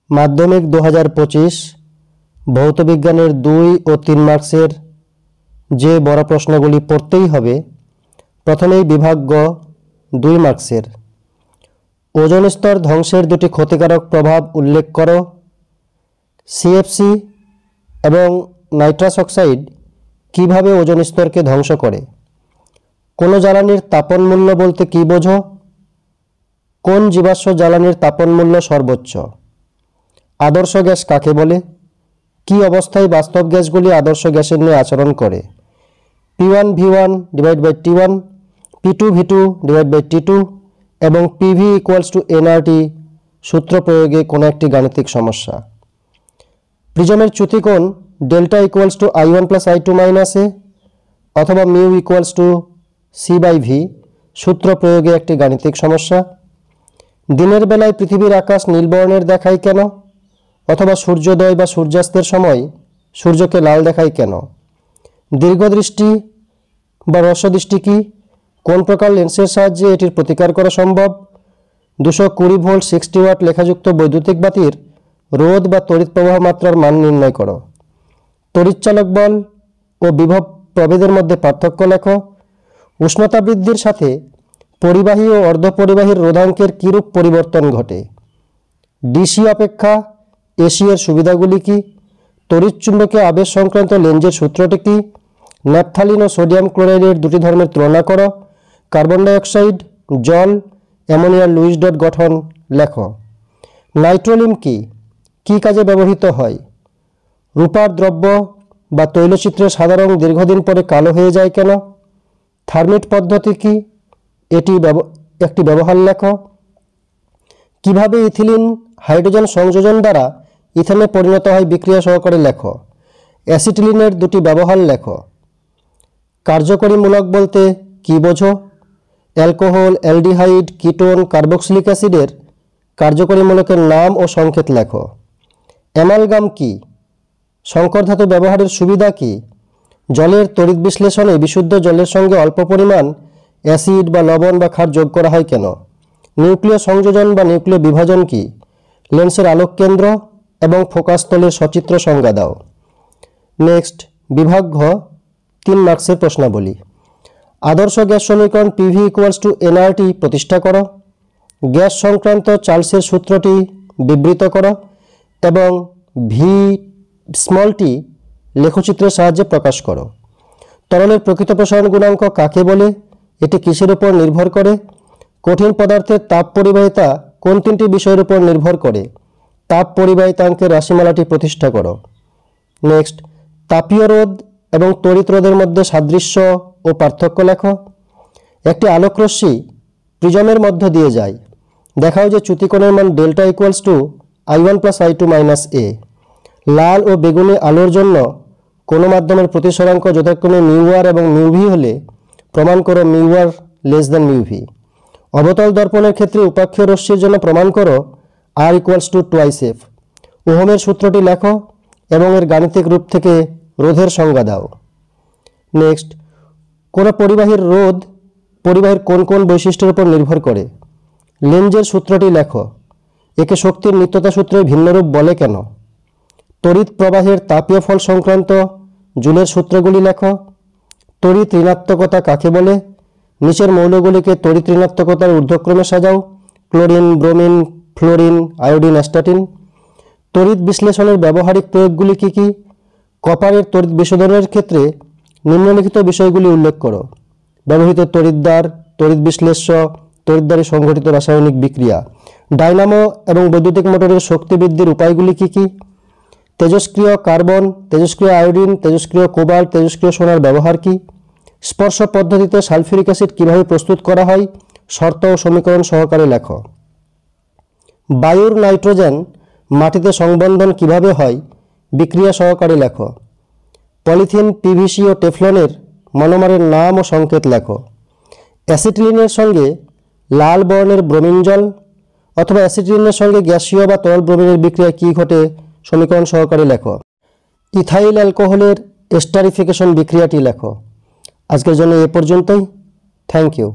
মাধ্যমিক 2025 ভৌত বিজ্ঞানের 2 ও 3 মার্কসের যে বড় প্রশ্নগুলি পড়তেই হবে। প্রথমেই বিভাগ গ 2 মার্কসের ওজোন স্তর ধ্বংসের দুটি ক্ষতিকারক প্রভাব উল্লেখ করো। সিএফসি এবং নাইট্রাস অক্সাইড কিভাবে ওজোন স্তরকে ধ্বংস করে? কোনো জ্বালানির তাপন মূল্য বলতে কী বোঝো? কোন জীবাশ্ম জ্বালানির তাপন মূল্য সর্বোচ্চ? আদর্শ গ্যাস কাকে বলে? কী অবস্থায় বাস্তব গ্যাসগুলি আদর্শ গ্যাসের ন্যায় আচরণ করে? P1V1/T1, P2V2/T2 এবং PV = nRT সূত্র প্রয়োগে কোনো একটি গাণিতিক সমস্যা। প্রিজমের চ্যুতিকোণ ডেল্টা I1 + I2 - a অথবা μ = C/V সূত্র প্রয়োগে একটি গাণিতিক সমস্যা। দিনের বেলায় পৃথিবীর আকাশ নীল বর্ণের দেখায় কেন? অথবা সূর্যোদয় বা সূর্যাস্তের সময় সূর্যকে লাল দেখায় কেন? দীর্ঘদৃষ্টি বা হ্রস্বদৃষ্টি কি? কোন প্রকার লেন্সের সাহায্যে এটির প্রতিকার করা সম্ভব? 220 ভোল্ট 60 ওয়াট লেখাযুক্ত বৈদ্যুতিক বাতির রোধ বা তড়িৎ প্রবাহ মাত্রার মান নির্ণয় করো। তড়িৎচালক বল ও বিভব প্রভেদের মধ্যে পার্থক্য লেখো। উষ্ণতা বৃদ্ধির সাথে পরিবাহী ও অর্ধপরিবাহীর রোধাঙ্কের কিরূপ পরিবর্তন ঘটে? ডিসি অপেক্ষা এসি এর সুবিধাগুলি কি? তড়িৎচুম্বকে আবেশ সংক্রান্ত লেন্জের সূত্রটি কি? ন্যাপথালিন ও সোডিয়াম ক্লোরাইডের দুটি ধর্মের তুলনা করো। কার্বন ডাইঅক্সাইড, জল, অ্যামোনিয়ার লুইস ডট গঠন লেখো। নাইট্রোলিম কি? কী কাজে ব্যবহৃত হয়? রূপার দ্রব্য বা তৈলচিত্রের সাদা রং দীর্ঘদিন পরে কালো হয়ে যায় কেন? থার্মিট পদ্ধতি কি? এটি একটি ব্যবহার লেখো। কিভাবে ইথিলিন হাইড্রোজেন সংযোজন দ্বারা ইথেনে পরিণত হয় বিক্রিয়া সহকারে লেখো। অ্যাসিটিলিনের দুটি ব্যবহার লেখো। কার্যকরী মূলক বলতে কী বোঝো? অ্যালকোহল, অ্যালডিহাইড, কিটোন, কার্বক্সিলিক অ্যাসিডের কার্যকরী মূলকের নাম ও সংকেত লেখো। অ্যামালগাম কি? সংকর ধাতু ব্যবহারের সুবিধা কি? জলের তড়িৎ বিশ্লেষণে বিশুদ্ধ জলের সঙ্গে অল্প পরিমাণ অ্যাসিড বা লবণ বা ক্ষার যোগ করা হয় কেন? নিউক্লিয় সংযোজন বা নিউক্লিয় বিভাজন কি? লেন্সের আলোক কেন্দ্র এবং ফোকাস তলের সচিত্র সংজ্ঞা দাও। নেক্সট বিভাগ ঘ 3 মার্কসের প্রশ্নাবলী। আদর্শ গ্যাস সমীকরণ PV = nRT প্রতিষ্ঠা করো। গ্যাস সংক্রান্ত চার্লসের সূত্রটি বিবৃত করো এবং v লেখচিত্রের সাহায্যে প্রকাশ করো। তরলের প্রকৃত প্রসারণ গুণাঙ্ক কাকে বলে? এটি কিসের উপর নির্ভর করে? কঠিন পদার্থের তাপ পরিবাহিতা কোন 3টি বিষয়ের উপর নির্ভর করে? তাপ পরিবাহিতাঙ্কের রাশিমালাটি প্রতিষ্ঠা করো। নেক্সট তাপীয় রোধ এবং তড়িৎ রোধের মধ্যে সাদৃশ্য ও পার্থক্য লেখো। একটি আলোকরশ্মি প্রিজমের মধ্য দিয়ে যায়। দেখাও যে চ্যুতিকোণের মান ডেল্টা I1 + I2 - a। লাল ও বেগুনি আলোর জন্য কোনো মাধ্যমের প্রতিসরাঙ্ক যথাক্রমে μr এবং μv হলে প্রমাণ করো μr < μv। অবতল দর্পণের ক্ষেত্রে উপাক্ষীয় রশ্মির জন্য প্রমাণ করো R = 2f। ওহমের সূত্রটি লেখো এবং এর গাণিতিক রূপ থেকে রোধের সংজ্ঞা দাও। নেক্সট কোনো পরিবাহীর রোধ পরিবাহীর কোন কোন বৈশিষ্ট্যের উপর নির্ভর করে? লেন্জের সূত্রটি লেখো। একে শক্তির নিত্যতা সূত্রের ভিন্নরূপ বলে কেন? তড়িৎ প্রবাহের তাপীয় ফল সংক্রান্ত জুলের সূত্রগুলি লেখো। তড়িৎ ঋণাত্মকতা কাকে বলে? নিচের মৌলগুলিকে তড়িৎ ঋণাত্মকতার ঊর্ধ্বক্রমে সাজাও। Chlorine, bromine, fluorine, iodine, astatine. তড়িৎ বিশ্লেষণের ব্যবহারিক প্রয়োগগুলি কী কী? কপারের তড়িৎ বিশোধনের ক্ষেত্রে নিম্নলিখিত বিষয়গুলি উল্লেখ করো। ব্যবহৃত তড়িৎদ্বার, তড়িৎ বিশ্লেষ্য, তড়িৎদ্বারে সংঘটিত রাসায়নিক বিক্রিয়া। ডাইনামো এবং বৈদ্যুতিক মোটরের শক্তি বৃদ্ধির উপায়গুলি কী কী? তেজস্ক্রিয় কার্বন, তেজস্ক্রিয় আয়োডিন, তেজস্ক্রিয় কোবাল্ট, তেজস্ক্রিয় সোনার ব্যবহার কী? স্পর্শ পদ্ধতিতে সালফিউরিক অ্যাসিড কীভাবে প্রস্তুত করা হয়? শর্ত ও সমীকরণ সহকারে লেখো। বায়ুর নাইট্রোজেন মাটিতে সংবন্ধন কিভাবে হয়? বিক্রিয়া সহকারে লেখো। পলিথিন, PVC ও টেফলনের মনোমারের নাম ও সংকেত লেখো। অ্যাসিটিলিনের সঙ্গে লাল বর্ণের ব্রোমিন জল অথবা অ্যাসিটিলিনের সঙ্গে গ্যাসীয় বা তরল ব্রোমিনের বিক্রিয়ায় কী ঘটে? সমীকরণ সহকারে লেখো। ইথাইল অ্যালকোহলের এস্টারিফিকেশন বিক্রিয়াটি লেখো। আজকের জন্য এ পর্যন্তই। Thank you.